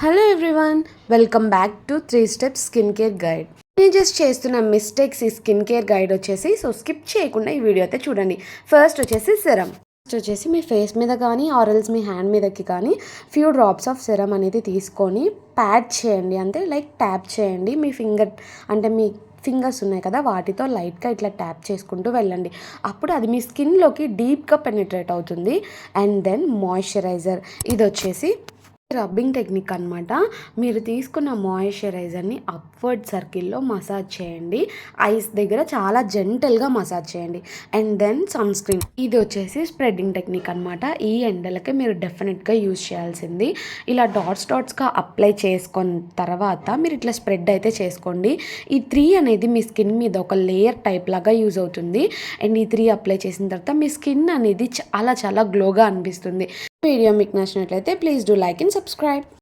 Hello everyone, welcome back to 3 steps skin care guide. నేను just చేస్తున్న mistakes ఈ skin care guide వచ్చేసి, so skip చేయకుండా ఈ వీడియో అయితే చూడండి. ఫస్ట్ వచ్చేసి సెరం. ఫస్ట్ వచ్చేసి మీ ఫేస్ మీద కానీ ఆర్ఎల్స్ మీ హ్యాండ్ మీదకి కానీ ఫ్యూ డ్రాప్స్ ఆఫ్ సెరం అనేది తీసుకొని ప్యాడ్ చేయండి. అంటే లైక్ ట్యాప్ చేయండి. మీ ఫింగర్స్ ఉన్నాయి కదా, వాటితో లైట్గా ఇట్లా ట్యాప్ చేసుకుంటూ వెళ్ళండి. అప్పుడు అది మీ స్కిన్లోకి డీప్గా పెనిట్రేట్ అవుతుంది. అండ్ దెన్ మాయిశ్చరైజర్, ఇది వచ్చేసి రబ్బింగ్ టెక్నిక్ అనమాట. మీరు తీసుకున్న మాయిశ్చరైజర్ని అప్వర్డ్ సర్కిల్లో మసాజ్ చేయండి. ఐస్ దగ్గర చాలా జెంటల్గా మసాజ్ చేయండి. అండ్ దెన్ సన్ స్క్రీన్, ఇది వచ్చేసి స్ప్రెడ్డింగ్ టెక్నిక్ అనమాట. ఈ ఎండలకి మీరు డెఫినెట్గా యూజ్ చేయాల్సింది. ఇలా డాట్స్గా అప్లై చేసుకున్న తర్వాత మీరు ఇట్లా స్ప్రెడ్ అయితే చేసుకోండి. ఈ 3 అనేది మీ స్కిన్ మీద ఒక లేయర్ టైప్ లాగా యూజ్ అవుతుంది. అండ్ ఈ 3 అప్లై చేసిన తర్వాత మీ స్కిన్ అనేది చాలా చాలా గ్లోగా అనిపిస్తుంది. వీడియో మీకు నచ్చినట్లయితే please do like and subscribe.